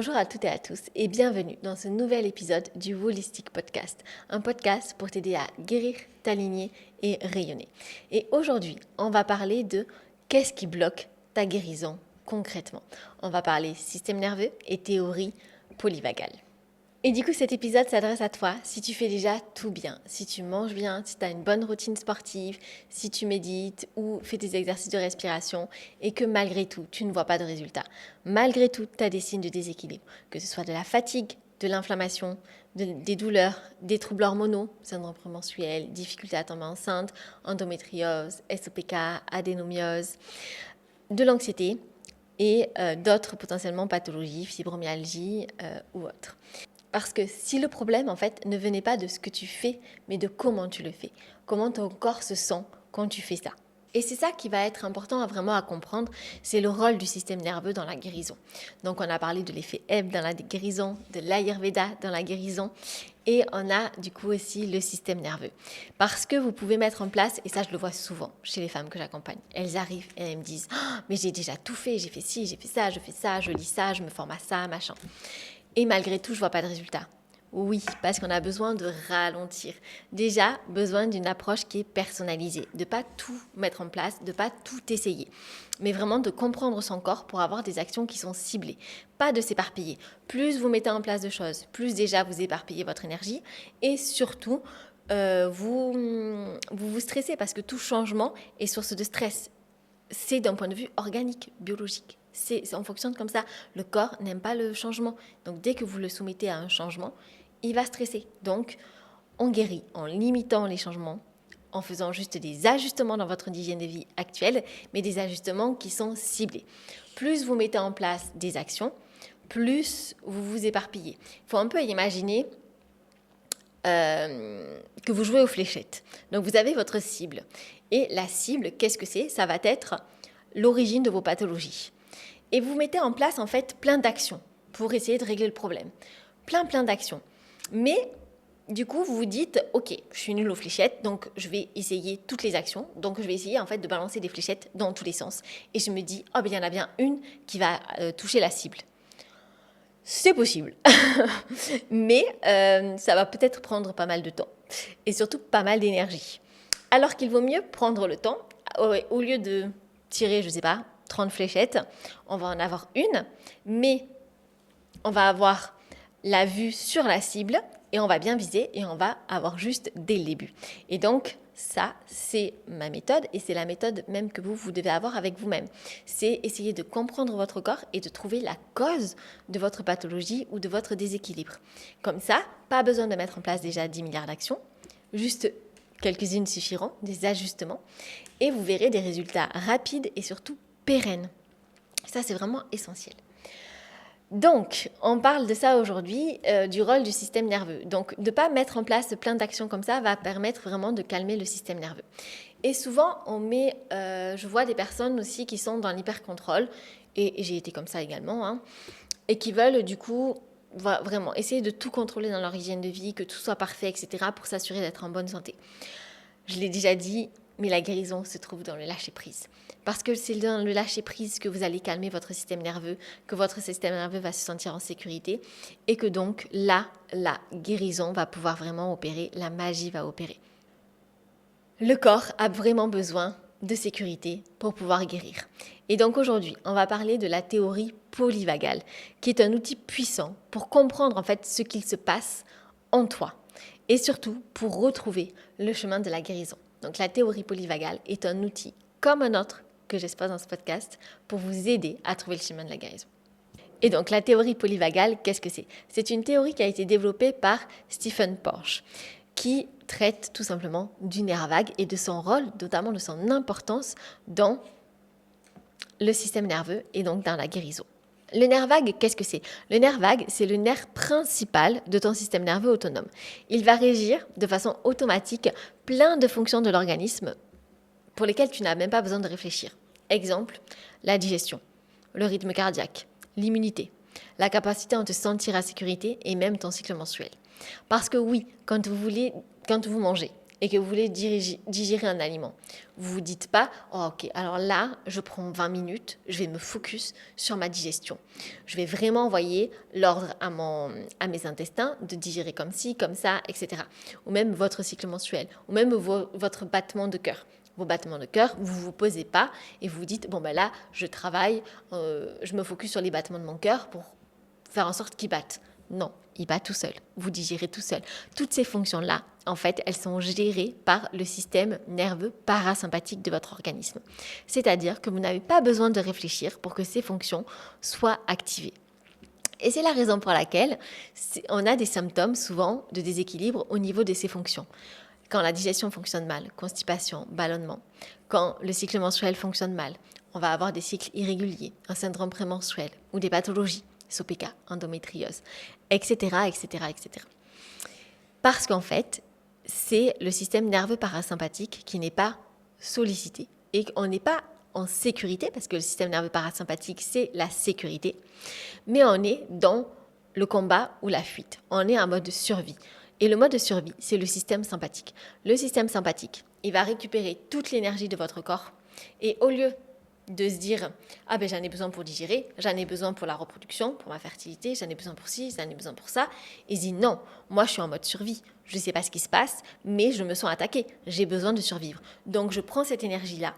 Bonjour à toutes et à tous et bienvenue dans ce nouvel épisode du Holistic Podcast, un podcast pour t'aider à guérir, t'aligner et rayonner. Et aujourd'hui, on va parler de qu'est-ce qui bloque ta guérison concrètement. On va parler système nerveux et théorie polyvagale. Et du coup, cet épisode s'adresse à toi si tu fais déjà tout bien, si tu manges bien, si tu as une bonne routine sportive, si tu médites ou fais des exercices de respiration et que malgré tout, tu ne vois pas de résultats. Malgré tout, tu as des signes de déséquilibre, que ce soit de la fatigue, de l'inflammation, des douleurs, des troubles hormonaux, syndrome prémenstruel, difficulté à tomber enceinte, endométriose, SOPK, adénomiose, de l'anxiété et d'autres potentiellement pathologies, fibromyalgie ou autres. Parce que si le problème, en fait, ne venait pas de ce que tu fais, mais de comment tu le fais, comment ton corps se sent quand tu fais ça. Et c'est ça qui va être important vraiment à comprendre, c'est le rôle du système nerveux dans la guérison. Donc on a parlé de l'effet Ebb dans la guérison, de l'Ayurveda dans la guérison, et on a du coup aussi le système nerveux. Parce que vous pouvez mettre en place, et ça je le vois souvent chez les femmes que j'accompagne, elles arrivent et elles me disent « mais j'ai déjà tout fait, j'ai fait ci, j'ai fait ça, je fais ça, je lis ça, je me forme à ça, machin ». Et malgré tout, je ne vois pas de résultat. Oui, parce qu'on a besoin de ralentir. Déjà, besoin d'une approche qui est personnalisée, de ne pas tout mettre en place, de ne pas tout essayer, mais vraiment de comprendre son corps pour avoir des actions qui sont ciblées, pas de s'éparpiller. Plus vous mettez en place de choses, plus déjà vous éparpillez votre énergie et surtout, vous stressez parce que tout changement est source de stress. C'est d'un point de vue organique, biologique. On fonctionne comme ça. Le corps n'aime pas le changement. Donc, dès que vous le soumettez à un changement, il va stresser. Donc, on guérit en limitant les changements, en faisant juste des ajustements dans votre hygiène de vie actuelle, mais des ajustements qui sont ciblés. Plus vous mettez en place des actions, plus vous vous éparpillez. Il faut un peu imaginer que vous jouez aux fléchettes. Donc, vous avez votre cible. Et la cible, qu'est-ce que c'est ? Ça va être l'origine de vos pathologies. Et vous mettez en place en fait plein d'actions pour essayer de régler le problème. Plein d'actions. Mais du coup, vous vous dites, ok, je suis nulle aux fléchettes, donc je vais essayer toutes les actions. Donc je vais essayer en fait de balancer des fléchettes dans tous les sens. Et je me dis, oh ben il y en a bien une qui va toucher la cible. C'est possible. Mais ça va peut-être prendre pas mal de temps. Et surtout pas mal d'énergie. Alors qu'il vaut mieux prendre le temps, au lieu de tirer, je ne sais pas, 30 fléchettes, on va en avoir une, mais on va avoir la vue sur la cible et on va bien viser et on va avoir juste dès le début. Et donc, ça, c'est ma méthode et c'est la méthode même que vous devez avoir avec vous-même. C'est essayer de comprendre votre corps et de trouver la cause de votre pathologie ou de votre déséquilibre. Comme ça, pas besoin de mettre en place déjà 10 milliards d'actions, juste quelques-unes suffiront, des ajustements, et vous verrez des résultats rapides et surtout pérennes. Ça, c'est vraiment essentiel. Donc, on parle de ça aujourd'hui, du rôle du système nerveux. Donc, de ne pas mettre en place plein d'actions comme ça va permettre vraiment de calmer le système nerveux. Et souvent, je vois des personnes aussi qui sont dans l'hyper-contrôle, et j'ai été comme ça également, et qui veulent du coup vraiment essayer de tout contrôler dans leur hygiène de vie, que tout soit parfait, etc., pour s'assurer d'être en bonne santé. Je l'ai déjà dit, mais la guérison se trouve dans le lâcher-prise. Parce que c'est dans le lâcher-prise que vous allez calmer votre système nerveux, que votre système nerveux va se sentir en sécurité et que donc là, la guérison va pouvoir vraiment opérer, la magie va opérer. Le corps a vraiment besoin de sécurité pour pouvoir guérir. Et donc aujourd'hui, on va parler de la théorie polyvagale, qui est un outil puissant pour comprendre en fait ce qu'il se passe en toi et surtout pour retrouver le chemin de la guérison. Donc la théorie polyvagale est un outil comme un autre que j'expose dans ce podcast pour vous aider à trouver le chemin de la guérison. Et donc la théorie polyvagale, qu'est-ce que c'est ? C'est une théorie qui a été développée par Stephen Porges, qui traite tout simplement du nerf vague et de son rôle, notamment de son importance dans le système nerveux et donc dans la guérison. Le nerf vague, qu'est-ce que c'est ? Le nerf vague, c'est le nerf principal de ton système nerveux autonome. Il va régir de façon automatique plein de fonctions de l'organisme pour lesquelles tu n'as même pas besoin de réfléchir. Exemple, la digestion, le rythme cardiaque, l'immunité, la capacité à te sentir à sécurité et même ton cycle menstruel. Parce que oui, quand vous mangez, et que vous voulez digérer un aliment, vous vous dites pas « Oh ok, alors là, je prends 20 minutes, je vais me focus sur ma digestion. Je vais vraiment envoyer l'ordre à mes intestins de digérer comme ci, comme ça, etc. » Ou même votre cycle menstruel, ou même votre battement de cœur. Vos battements de cœur, vous ne vous posez pas et vous vous dites « Bon ben là, je travaille, je me focus sur les battements de mon cœur pour faire en sorte qu'ils battent. » Non, il bat tout seul, vous digérez tout seul. Toutes ces fonctions-là, en fait, elles sont gérées par le système nerveux parasympathique de votre organisme. C'est-à-dire que vous n'avez pas besoin de réfléchir pour que ces fonctions soient activées. Et c'est la raison pour laquelle on a des symptômes souvent de déséquilibre au niveau de ces fonctions. Quand la digestion fonctionne mal, constipation, ballonnement. Quand le cycle menstruel fonctionne mal, on va avoir des cycles irréguliers, un syndrome prémenstruel ou des pathologies. SOPK, endométriose, etc., etc., etc. Parce qu'en fait, c'est le système nerveux parasympathique qui n'est pas sollicité et qu'on n'est pas en sécurité, parce que le système nerveux parasympathique, c'est la sécurité, mais on est dans le combat ou la fuite. On est en mode survie. Et le mode de survie, c'est le système sympathique. Le système sympathique, il va récupérer toute l'énergie de votre corps et au lieu de se dire « Ah ben j'en ai besoin pour digérer, j'en ai besoin pour la reproduction, pour ma fertilité, j'en ai besoin pour ci, j'en ai besoin pour ça. » Il se dit « Non, moi je suis en mode survie, je ne sais pas ce qui se passe, mais je me sens attaquée, j'ai besoin de survivre. Donc je prends cette énergie-là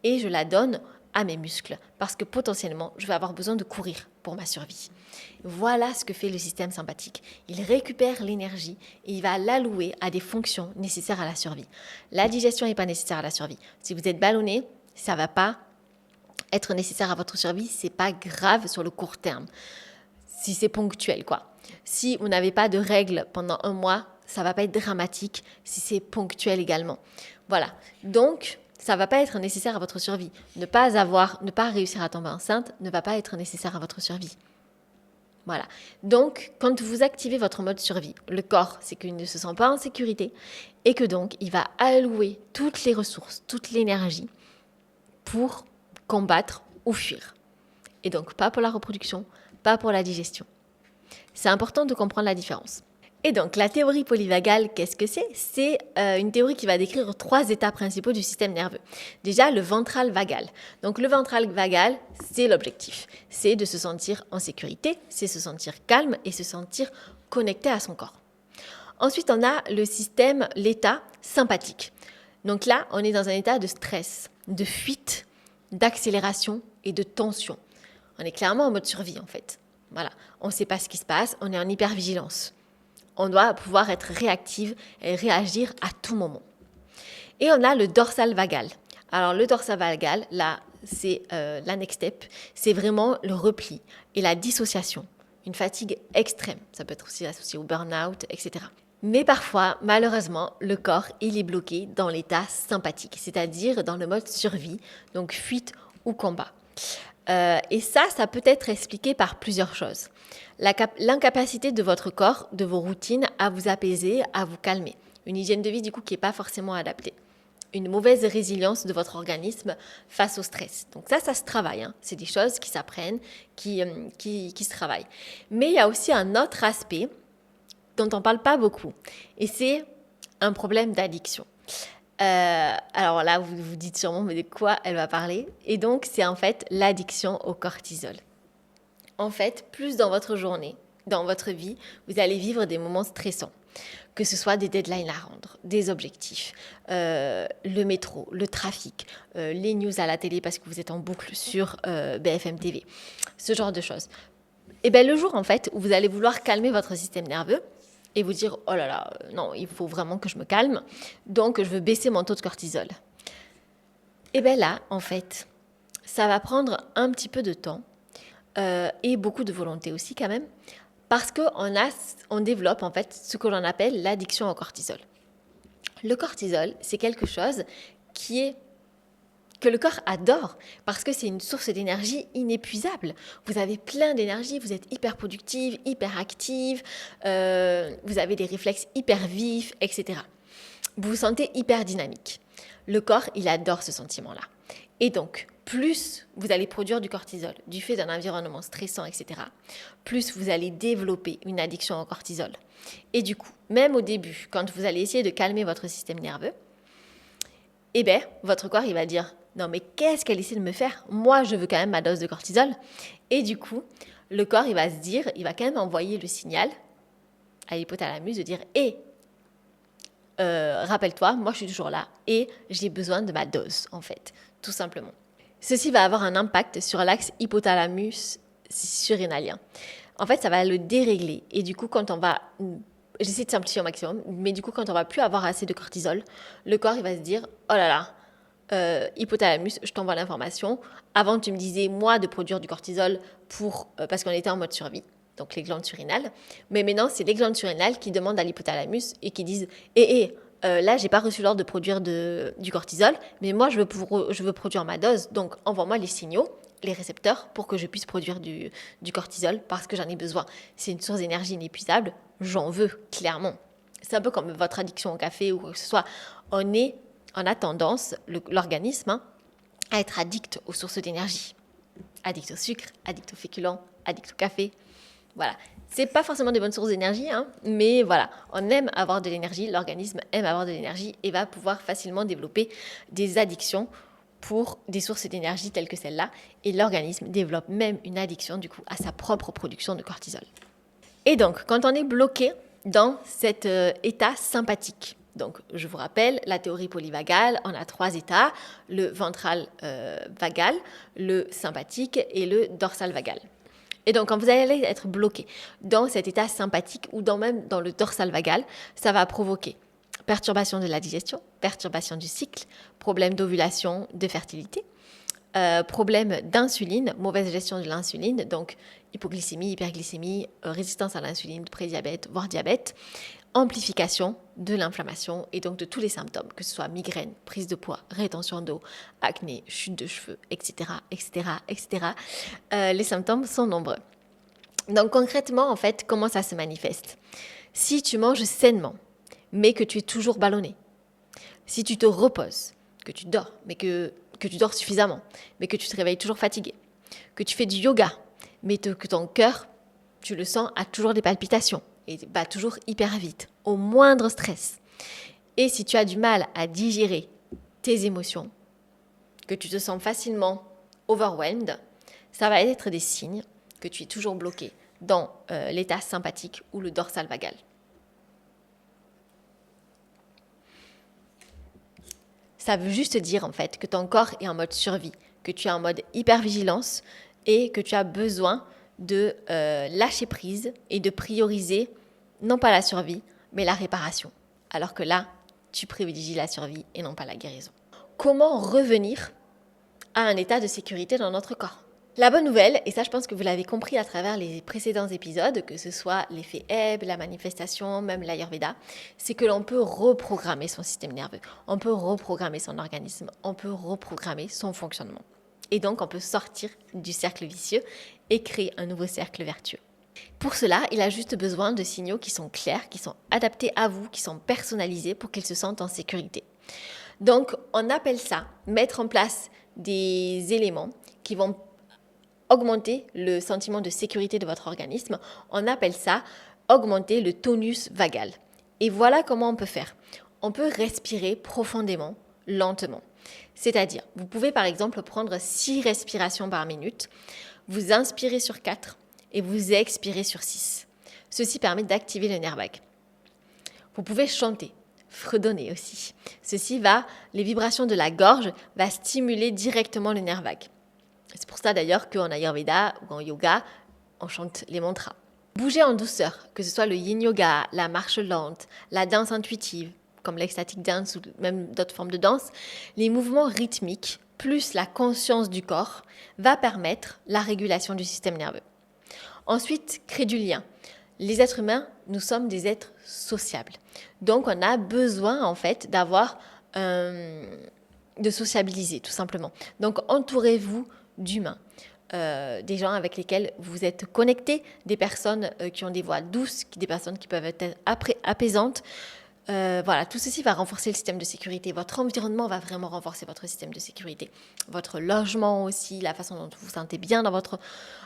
et je la donne à mes muscles parce que potentiellement je vais avoir besoin de courir pour ma survie. » Voilà ce que fait le système sympathique. Il récupère l'énergie et il va l'allouer à des fonctions nécessaires à la survie. La digestion n'est pas nécessaire à la survie. Si vous êtes ballonné, ça ne va pas être nécessaire à votre survie, c'est pas grave sur le court terme. Si c'est ponctuel, quoi. Si vous n'avez pas de règles pendant un mois, ça va pas être dramatique si c'est ponctuel également. Voilà. Donc, ça va pas être nécessaire à votre survie. Ne pas réussir à tomber enceinte ne va pas être nécessaire à votre survie. Voilà. Donc, quand vous activez votre mode survie, le corps, c'est qu'il ne se sent pas en sécurité et que donc, il va allouer toutes les ressources, toute l'énergie pour combattre ou fuir. Et donc, pas pour la reproduction, pas pour la digestion. C'est important de comprendre la différence. Et donc, la théorie polyvagale, qu'est-ce que c'est ? C'est une théorie qui va décrire 3 états principaux du système nerveux. Déjà, le ventral vagal. Donc, le ventral vagal, c'est l'objectif. C'est de se sentir en sécurité, c'est se sentir calme et se sentir connecté à son corps. Ensuite, on a l'état sympathique. Donc là, on est dans un état de stress, de fuite, d'accélération et de tension. On est clairement en mode survie en fait. Voilà, on ne sait pas ce qui se passe, on est en hypervigilance. On doit pouvoir être réactive et réagir à tout moment. Et on a le dorsal vagal. Alors le dorsal vagal, là, c'est la next step, c'est vraiment le repli et la dissociation, une fatigue extrême. Ça peut être aussi associé au burn-out, etc. Mais parfois, malheureusement, le corps, il est bloqué dans l'état sympathique, c'est-à-dire dans le mode survie, donc fuite ou combat. Et ça peut être expliqué par plusieurs choses. L'incapacité de votre corps, de vos routines, à vous apaiser, à vous calmer. Une hygiène de vie, du coup, qui n'est pas forcément adaptée. Une mauvaise résilience de votre organisme face au stress. Donc ça se travaille. Hein. C'est des choses qui s'apprennent, qui se travaillent. Mais il y a aussi un autre aspect dont on ne parle pas beaucoup. Et c'est un problème d'addiction. Alors là, vous vous dites sûrement, mais de quoi elle va parler ? Et donc, c'est en fait l'addiction au cortisol. En fait, plus dans votre journée, dans votre vie, vous allez vivre des moments stressants. Que ce soit des deadlines à rendre, des objectifs, le métro, le trafic, les news à la télé parce que vous êtes en boucle sur BFM TV, ce genre de choses. Et bien le jour en fait où vous allez vouloir calmer votre système nerveux et vous dire « Oh là là, non, il faut vraiment que je me calme, donc je veux baisser mon taux de cortisol. » Et bien là, en fait, ça va prendre un petit peu de temps et beaucoup de volonté aussi quand même, parce qu'on développe en fait ce que l'on appelle l'addiction au cortisol. Le cortisol, c'est quelque chose que le corps adore parce que c'est une source d'énergie inépuisable. Vous avez plein d'énergie, vous êtes hyper productive, hyper active, vous avez des réflexes hyper vifs, etc. Vous vous sentez hyper dynamique. Le corps, il adore ce sentiment-là. Et donc, plus vous allez produire du cortisol du fait d'un environnement stressant, etc., plus vous allez développer une addiction au cortisol. Et du coup, même au début, quand vous allez essayer de calmer votre système nerveux, eh bien, votre corps, il va dire « Non, mais qu'est-ce qu'elle essaie de me faire ? Moi, je veux quand même ma dose de cortisol. » Et du coup, le corps, il va se dire, il va quand même envoyer le signal à l'hypothalamus de dire « Hé, rappelle-toi, moi, je suis toujours là et j'ai besoin de ma dose, en fait, tout simplement. » Ceci va avoir un impact sur l'axe hypothalamus surrénalien. En fait, ça va le dérégler. Et du coup, quand on va... J'essaie de simplifier au maximum, mais du coup, quand on va plus avoir assez de cortisol, le corps, il va se dire « Oh là là, hypothalamus, je t'envoie l'information. Avant, tu me disais, moi, de produire du cortisol parce qu'on était en mode survie, donc les glandes surrénales. Mais maintenant, c'est les glandes surrénales qui demandent à l'hypothalamus et qui disent « là, j'ai pas reçu l'ordre de produire du cortisol, mais moi, je veux produire ma dose, donc envoie-moi les signaux, les récepteurs, pour que je puisse produire du cortisol parce que j'en ai besoin. C'est une source d'énergie inépuisable, j'en veux, clairement. » C'est un peu comme votre addiction au café ou quoi que ce soit. On a tendance, l'organisme, à être addict aux sources d'énergie. Addict au sucre, addict au féculent, addict au café. Voilà. C'est pas forcément des bonnes sources d'énergie, mais voilà, on aime avoir de l'énergie, l'organisme aime avoir de l'énergie et va pouvoir facilement développer des addictions pour des sources d'énergie telles que celle-là. Et l'organisme développe même une addiction du coup à sa propre production de cortisol. Et donc, quand on est bloqué dans cet état sympathique, donc je vous rappelle, la théorie polyvagale, on a 3 états, le ventral vagal, le sympathique et le dorsal vagal. Et donc, quand vous allez être bloqué dans cet état sympathique ou même dans le dorsal vagal, ça va provoquer perturbation de la digestion, perturbation du cycle, problème d'ovulation, de fertilité, problème d'insuline, mauvaise gestion de l'insuline, donc hypoglycémie, hyperglycémie, résistance à l'insuline, prédiabète, voire diabète, amplification de l'inflammation et donc de tous les symptômes, que ce soit migraine, prise de poids, rétention d'eau, acné, chute de cheveux, etc., etc., etc. Les symptômes sont nombreux. Donc concrètement, en fait, comment ça se manifeste ? Si tu manges sainement, mais que tu es toujours ballonné, si tu te reposes, que tu dors, mais que tu dors suffisamment, mais que tu te réveilles toujours fatigué, que tu fais du yoga, mais que ton cœur, tu le sens, a toujours des palpitations et bat toujours hyper vite, au moindre stress. Et si tu as du mal à digérer tes émotions, que tu te sens facilement overwhelmed, ça va être des signes que tu es toujours bloqué dans l'état sympathique ou le dorsal vagal. Ça veut juste dire en fait que ton corps est en mode survie, que tu es en mode hypervigilance et que tu as besoin de lâcher prise et de prioriser non pas la survie, mais la réparation. Alors que là, tu privilégies la survie et non pas la guérison. Comment revenir à un état de sécurité dans notre corps ? La bonne nouvelle, et ça je pense que vous l'avez compris à travers les précédents épisodes, que ce soit l'effet Hebb, la manifestation, même l'Ayurveda, c'est que l'on peut reprogrammer son système nerveux, on peut reprogrammer son organisme, on peut reprogrammer son fonctionnement. Et donc on peut sortir du cercle vicieux et créer un nouveau cercle vertueux. Pour cela, il a juste besoin de signaux qui sont clairs, qui sont adaptés à vous, qui sont personnalisés pour qu'ils se sentent en sécurité. Donc on appelle ça mettre en place des éléments qui vont augmenter le sentiment de sécurité de votre organisme. On appelle ça augmenter le tonus vagal. Et voilà comment on peut faire. On peut respirer profondément, lentement. C'est-à-dire, vous pouvez par exemple prendre 6 respirations par minute, vous inspirez sur 4 et vous expirez sur 6. Ceci permet d'activer le nerf vague. Vous pouvez chanter, fredonner aussi. Les vibrations de la gorge va stimuler directement le nerf vague. C'est pour ça d'ailleurs qu'en Ayurveda ou en yoga, on chante les mantras. Bouger en douceur, que ce soit le yin yoga, la marche lente, la danse intuitive, comme l'ecstatic dance ou même d'autres formes de danse, les mouvements rythmiques plus la conscience du corps va permettre la régulation du système nerveux. Ensuite, créer du lien. Les êtres humains, nous sommes des êtres sociables. Donc on a besoin en fait de sociabiliser tout simplement. Donc entourez-vous d'humains, des gens avec lesquels vous êtes connectés, des personnes qui ont des voix douces, des personnes qui peuvent être apaisantes. Voilà, tout ceci va renforcer le système de sécurité. Votre environnement va vraiment renforcer votre système de sécurité. Votre logement aussi, la façon dont vous vous sentez bien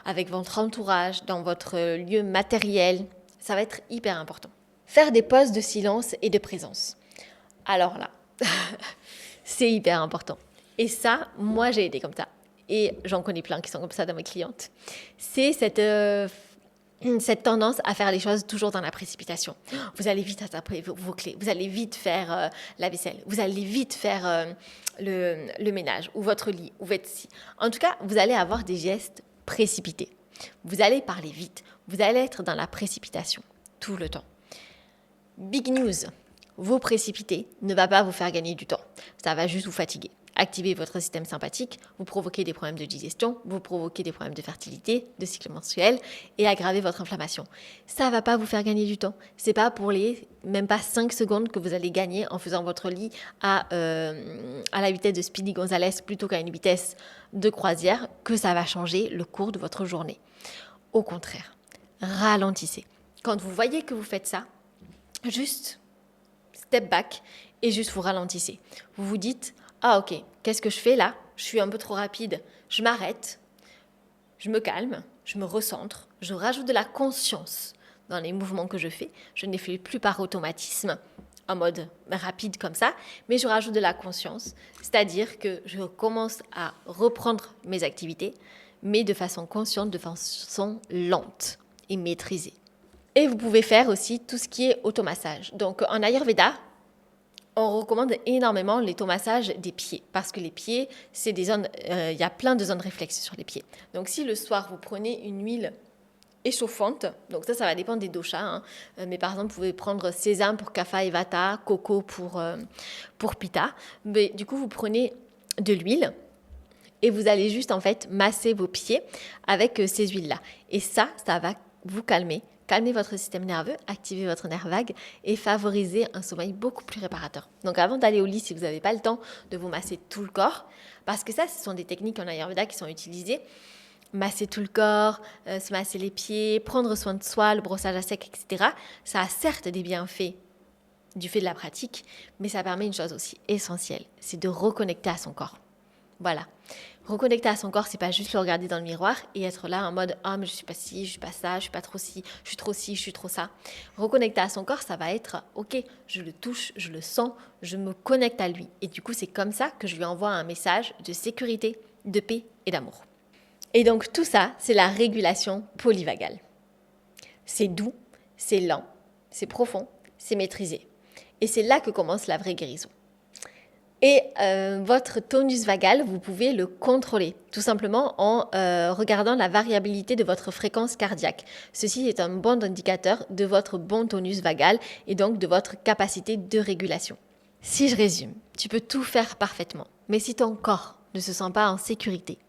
avec votre entourage, dans votre lieu matériel, ça va être hyper important. Faire des pauses de silence et de présence. Alors là, c'est hyper important. Et ça, moi, j'ai été comme ça. Et j'en connais plein qui sont comme ça dans mes clientes. C'est cette tendance à faire les choses toujours dans la précipitation. Vous allez vite attraper vos clés, vous allez vite faire la vaisselle, vous allez vite faire le ménage, ou votre lit, ou votre scie. En tout cas, vous allez avoir des gestes précipités. Vous allez parler vite, vous allez être dans la précipitation tout le temps. Big news, vous précipiter ne va pas vous faire gagner du temps, ça va juste vous fatiguer. Activer votre système sympathique, vous provoquez des problèmes de digestion, vous provoquez des problèmes de fertilité, de cycle menstruel et aggraver votre inflammation. Ça ne va pas vous faire gagner du temps. C'est pas pour même pas 5 secondes que vous allez gagner en faisant votre lit à la vitesse de Speedy Gonzalez plutôt qu'à une vitesse de croisière que ça va changer le cours de votre journée. Au contraire, ralentissez. Quand vous voyez que vous faites ça, juste step back et juste vous ralentissez. Vous vous dites « Ah ok, qu'est-ce que je fais là? Je suis un peu trop rapide. Je m'arrête, je me calme, je me recentre, je rajoute de la conscience dans les mouvements que je fais. Je ne les fais plus par automatisme, en mode rapide comme ça, mais je rajoute de la conscience, c'est-à-dire que je commence à reprendre mes activités, mais de façon consciente, de façon lente et maîtrisée. Et vous pouvez faire aussi tout ce qui est automassage. Donc en Ayurveda, on recommande énormément l'automassage des pieds parce que les pieds, c'est des zones, il y a plein de zones réflexes sur les pieds. Donc si le soir vous prenez une huile échauffante, donc ça va dépendre des doshas, mais par exemple vous pouvez prendre sésame pour Kapha et Vata, coco pour Pitta. Mais du coup vous prenez de l'huile et vous allez juste en fait masser vos pieds avec ces huiles-là. Et ça va vous calmer votre système nerveux, activer votre nerf vague et favoriser un sommeil beaucoup plus réparateur. Donc avant d'aller au lit, si vous n'avez pas le temps de vous masser tout le corps, parce que ça, ce sont des techniques en Ayurveda qui sont utilisées, masser tout le corps, se masser les pieds, prendre soin de soi, le brossage à sec, etc. Ça a certes des bienfaits du fait de la pratique, mais ça permet une chose aussi essentielle, c'est de reconnecter à son corps. Voilà. Reconnecter à son corps, c'est pas juste le regarder dans le miroir et être là en mode « Ah, mais je suis pas ci, je suis pas ça, je suis pas trop ci, je suis trop ci, je suis trop ça ». Reconnecter à son corps, ça va être « Ok, je le touche, je le sens, je me connecte à lui ». Et du coup, c'est comme ça que je lui envoie un message de sécurité, de paix et d'amour. Et donc tout ça, c'est la régulation polyvagale. C'est doux, c'est lent, c'est profond, c'est maîtrisé. Et c'est là que commence la vraie guérison. Et votre tonus vagal, vous pouvez le contrôler, tout simplement en regardant la variabilité de votre fréquence cardiaque. Ceci est un bon indicateur de votre bon tonus vagal et donc de votre capacité de régulation. Si je résume, tu peux tout faire parfaitement, mais si ton corps ne se sent pas en sécurité,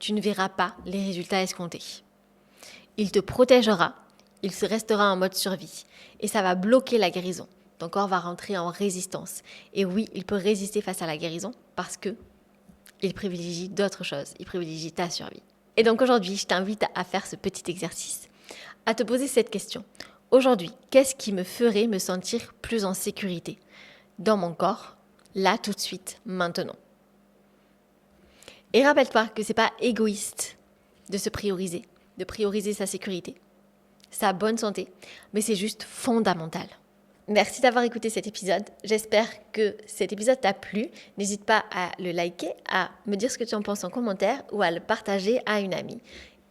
tu ne verras pas les résultats escomptés. Il te protégera, il se restera en mode survie et ça va bloquer la guérison. Ton corps va rentrer en résistance. Et oui, il peut résister face à la guérison parce qu'il privilégie d'autres choses. Il privilégie ta survie. Et donc aujourd'hui, je t'invite à faire ce petit exercice, à te poser cette question. Aujourd'hui, qu'est-ce qui me ferait me sentir plus en sécurité dans mon corps, là, tout de suite, maintenant? Et rappelle-toi que ce n'est pas égoïste de se prioriser, de prioriser sa sécurité, sa bonne santé, mais c'est juste fondamental. Merci d'avoir écouté cet épisode. J'espère que cet épisode t'a plu. N'hésite pas à le liker, à me dire ce que tu en penses en commentaire ou à le partager à une amie.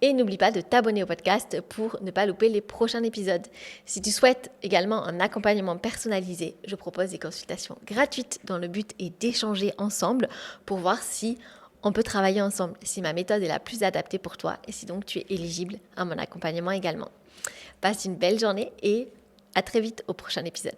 Et n'oublie pas de t'abonner au podcast pour ne pas louper les prochains épisodes. Si tu souhaites également un accompagnement personnalisé, je propose des consultations gratuites dont le but est d'échanger ensemble pour voir si on peut travailler ensemble, si ma méthode est la plus adaptée pour toi et si donc tu es éligible à mon accompagnement également. Passe une belle journée et à très vite au prochain épisode.